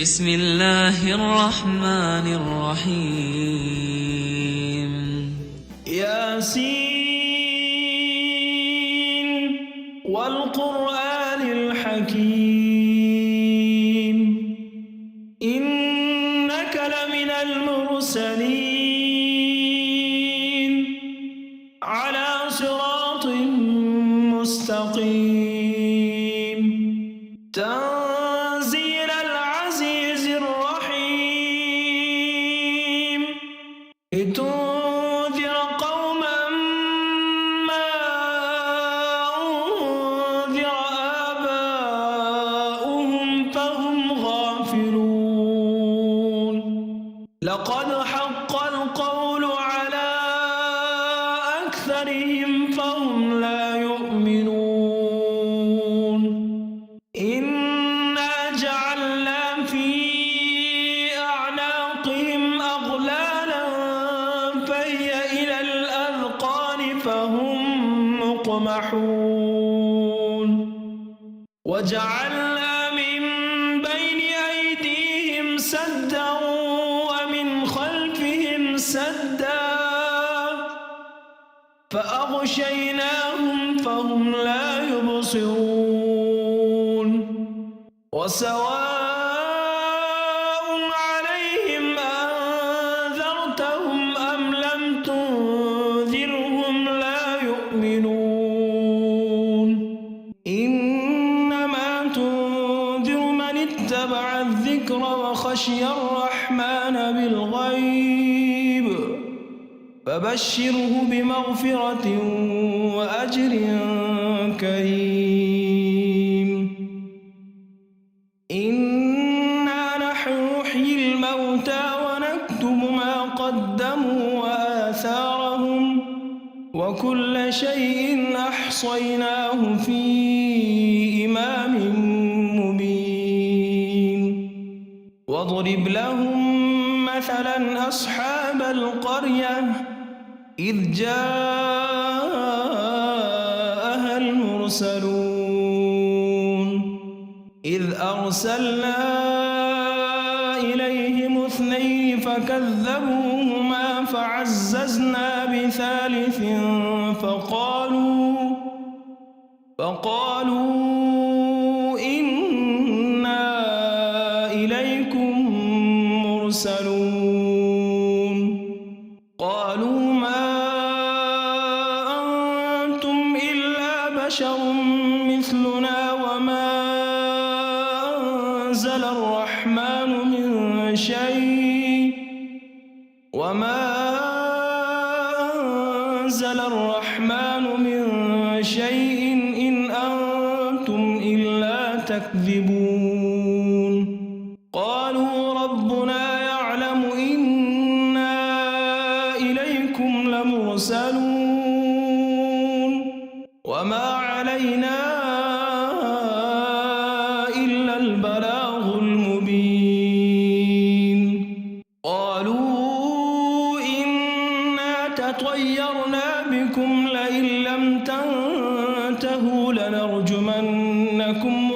بسم الله الرحمن الرحيم. ياسين والقرآن الحكيم إنك لمن المرسلين على صراط مستقيم تنزيل العزيز الرحيم لتنذر قوما ما أنذر آباؤهم فهم غافلون لقد حق القول على أكثرهم فهم لا يؤمنون إنا جعلنا في أعناقهم أغلالا فهي إلى الأذقان فهم مقمحون وجعلنا من بين أيديهم سدا ومن خلفهم سدا فأغشيناهم فهم لا يبصرون وسواء عليهم أنذرتهم أم لم تنذرهم لا يؤمنون إنما تنذر من اتبع الذكر وخشي الرحمن بالغيب فبشره بمغفرة وأجر كريم إنا نحن نحيي الموتى ونكتب ما قدموا وآثارهم وكل شيء أحصيناه في إمام مبين واضرب لهم مثلا أصحاب القرية إذ جاءها المرسلون إذ أرسلنا إليهم اثنين فكذبوهما فعززنا بثالث فقالوا إنا إليكم مرسلون قالوا ما أنتم إلا بشر مثلنا وما أنزل الرحمن من شيء إن أنتم إلا تكذبون قالوا ربنا يعلم إنا إليكم لمرسلون وما علينا إلا البلاغ المبين قالوا إنا تطيرنا بكم لئن لم تنتهوا لنرجمنكم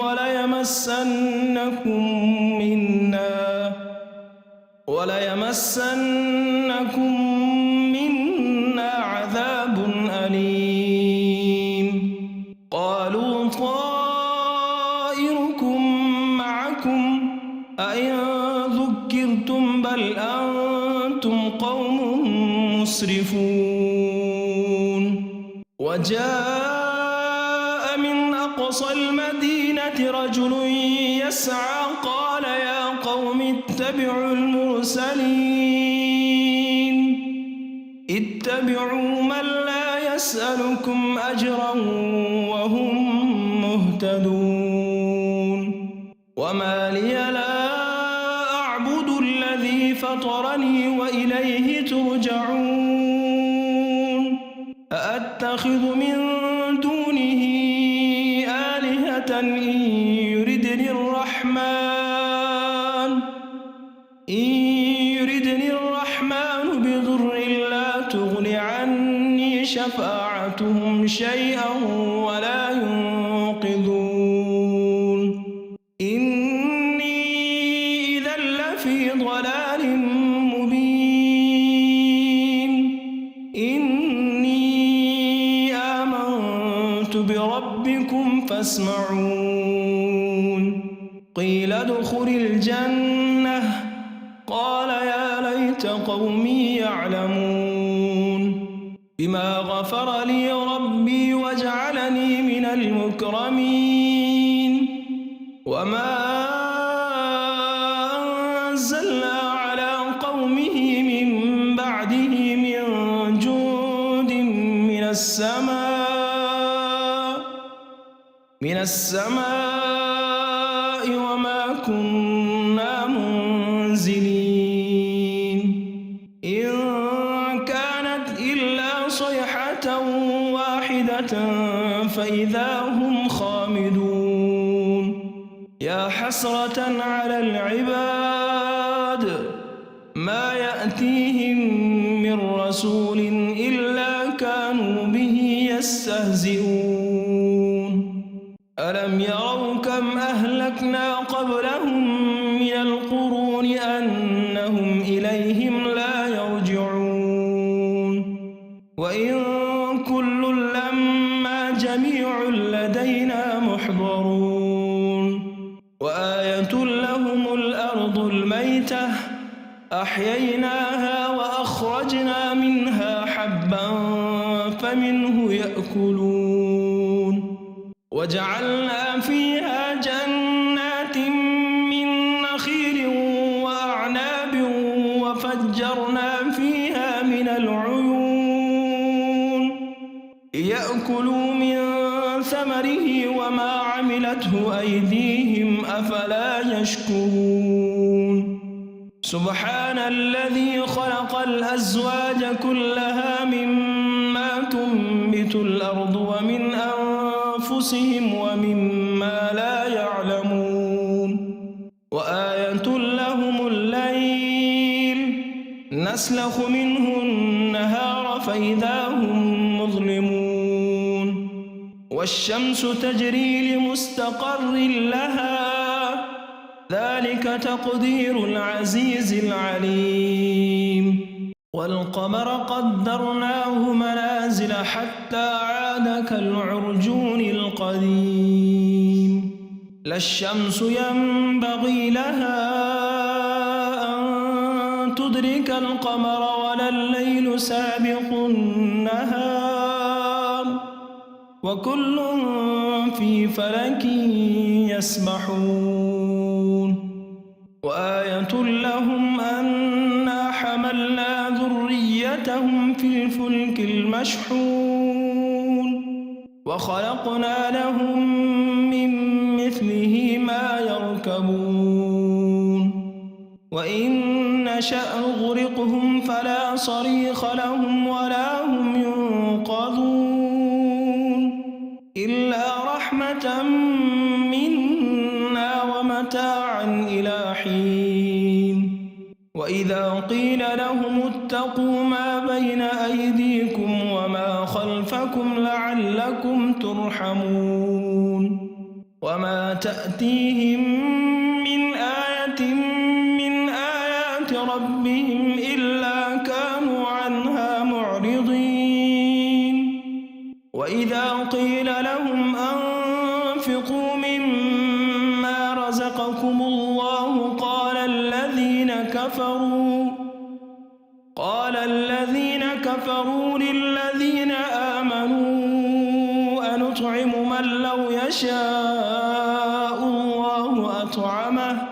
وليمسنكم منا عذاب أليم قالوا طائركم معكم أئن ذكرتم بل أنتم قوم مسرفون وجاء من أقصى المدينة رجل يسعى قال يا قوم اتبعوا من لا يسألكم أجرا وهم مهتدون وما لي لا أعبد الذي فطرني وإليه ترجعون أأتخذ من دونه آلهة إن يردني الرحمن بضر لا تغن عني شفاعتهم شيئا ولا ينقذون إني لفي ضلال مبين إني آمنت بربكم فاسمعون قيل ادخل الجنة قال يا ليت قومي يعلمون بما غفر لي ربي وجعلني من المكرمين وما أنزلنا على قومه من بعده من جند من السماء وما كنا منزلين إن كانت إلا صيحة واحدة فإذا هم خامدون يا حسرة على العباد ما يأتيهم من رسول إلا كانوا به يستهزئون ألم يروا كم أهلكنا قبلهم من القرون أنهم إليهم لا يرجعون وإن كل لما جميع لدينا محضرون وآية لهم الأرض الميتة أحييناها وأخرجنا منها حبا فمنه يأكلون وجعلنا فيها جنات من نخيل وأعناب وفجرنا فيها من العيون ليأكلوا من ثمره وما عملته أيديهم أفلا يشكرون سبحان الذي خلق الأزواج كلها مما تنبت الأرض ومن أنفسهم ومما لا يعلمون وآية لهم الليل نسلخ منه النهار فإذا هم مظلمون والشمس تجري لمستقر لها ذلك تقدير العزيز العليم والقمر قدرناه منازل حتى عاد كالعرجون القديم لا الشمس ينبغي لها أن تدرك القمر ولا الليل سابق النهار وكل في فلك يسبحون وآية لهم أنا حملنا ذريتهم في الفلك المشحون وخلقنا لهم من مثله ما يركبون وإن نشأ نغرقهم فلا صريخ لهم ولا هم ينقذون إلا رحمة منا ومتاعا إلى حين وإذا قيل لهم اتقوا ما بين أيديكم وما خلفكم لعلكم ترحمون وما تأتيهم من آية من آيات ربهم إلا كانوا عنها معرضين وإذا قيل لهم أنفقوا مما رزقكم الله قال الذين كفروا للذين آمنوا أنطعم من لو يشاء الله أطعمه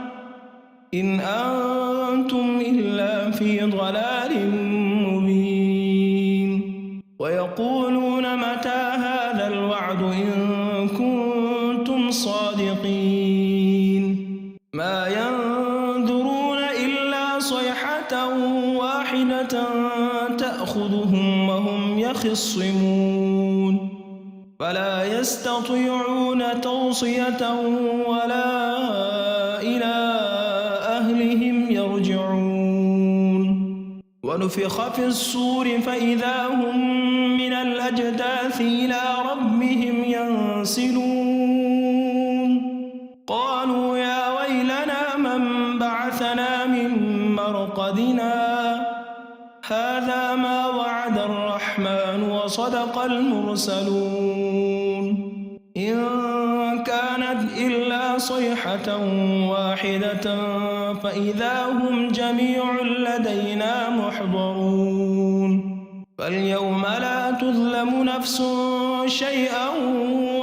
إن أنتم إلا في ضلال مبين ويقولون متى هذا الوعد إن كنتم صادقين ما ينظرون إلا صيحة واحدة تأخذهم وهم يخصمون فلا يستطيعون توصية ولا إلى أهلهم يرجعون ونفخ في الصور فإذا هم من الأجداث إلى ربهم ينسلون قالوا يا ويلنا من بعثنا من من مرقدنا هذا ما وعد الرحمن وصدق المرسلون إن كانت إلا صيحة واحدة فإذا هم جميع لدينا محضرون فاليوم لا تظلم نفس شيئا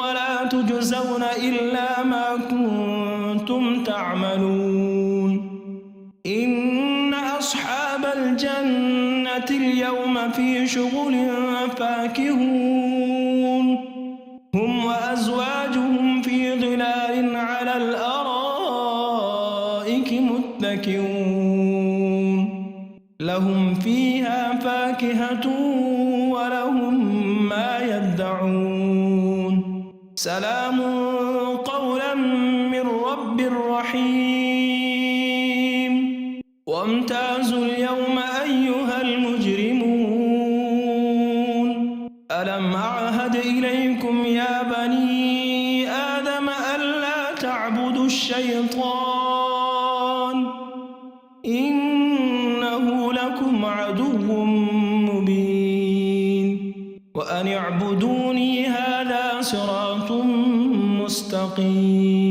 ولا تجزون إلا ما كنتم تعملون إن أصحاب الجنة اليوم في شغل فاكهون هم وأزواجهم في ظلال على الأرائك متكئون لهم فيها فاكهة ولهم ما يدعون سلام قولا من رب رحيم وامتازوا اليوم أيها المجرمون ألم أعهد إليكم يا بني آدم ألا تعبدوا الشيطان إنه لكم عدو مبين وأن اعبدوني هذا صراط مستقيم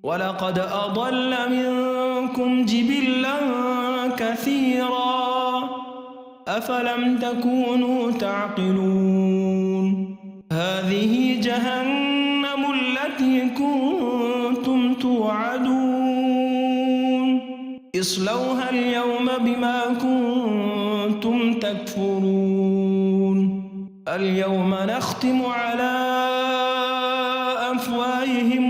ولقد أضل منكم جبلا كثيرا أفلم تكونوا تعقلون هذه جهنم التي كنتم توعدون اصلوها اليوم بما كنتم تكفرون اليوم نختم على أفواههم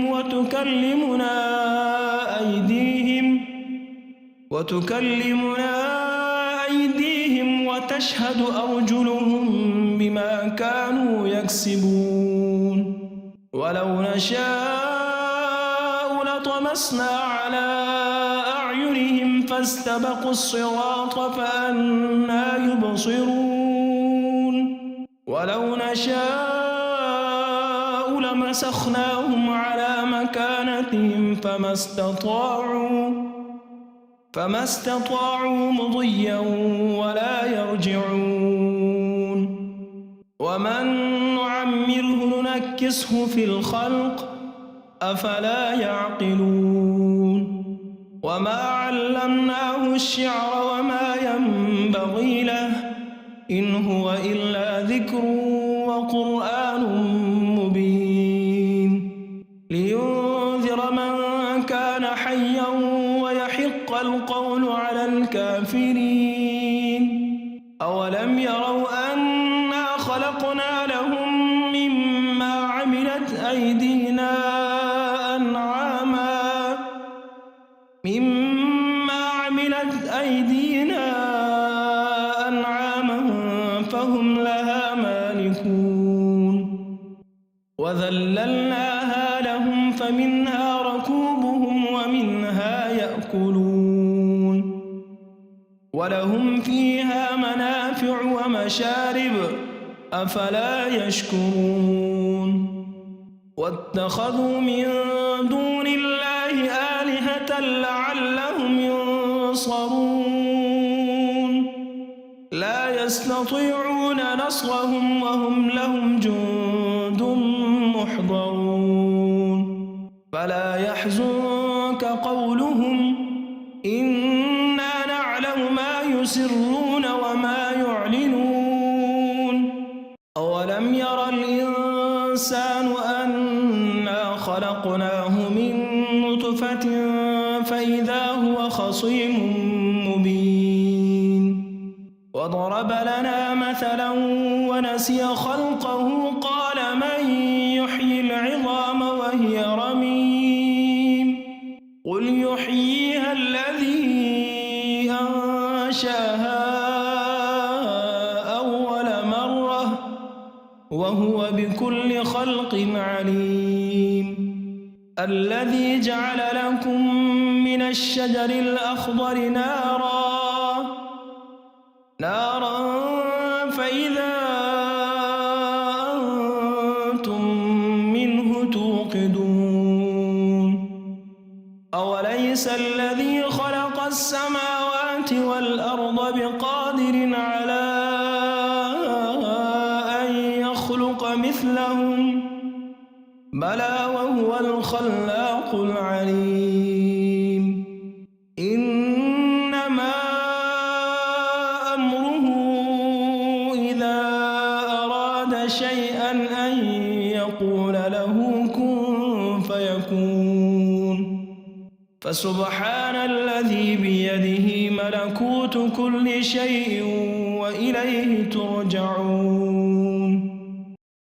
وتكلمنا أيديهم وتشهد أرجلهم بما كانوا يكسبون ولو نشاء لطمسنا على أعينهم فاستبقوا الصراط فأنى يبصرون ولو نشاء لمسخناهم على مكانتهم فما استطاعوا مضيا ولا يرجعون ومن نعمره ننكسه في الخلق أفلا يعقلون وما علمناه الشعر وما ينبغي له إن هو إلا ذكر وقرآن مبين لينذر من كان حيا ويحق القول على الكافرين أولم يروا أنا خلقنا لهم مما عملت أيدينا أنعاما فهم لها مالكون وذللناها لهم فمنها ركوبهم ومنها يأكلون ولهم فيها منافع ومشارب أفلا يشكرون واتخذوا من دون الله آلهة لعلهم ينصرون لا يستطيعون نصرهم وهم لهم جند محضرون فلا يحزنك قولهم إنا نعلم ما يسرون وما يعلنون أولم ير الإنسان أنا خلقناه من نطفة فإذا هو خصيم مبين وضرب لنا مثلا ونسي خلقه قال من يحيي العظام وهي رميم قل يحييها الذي أنشاها أول مرة وهو بكل خلق عليم الذي جعل لكم من الشجر الأخضر نارا فإذا أنتم منه توقدون أوليس الذي الذي خلق السماوات والأرض بقادر على أن يخلق مثلهم بلى وهو الخلاق العليم إنما أمره إذا أراد شيئا أن يقول له كن فيكون فسبحان الذي بيده ملكوت كل شيء وإليه ترجعون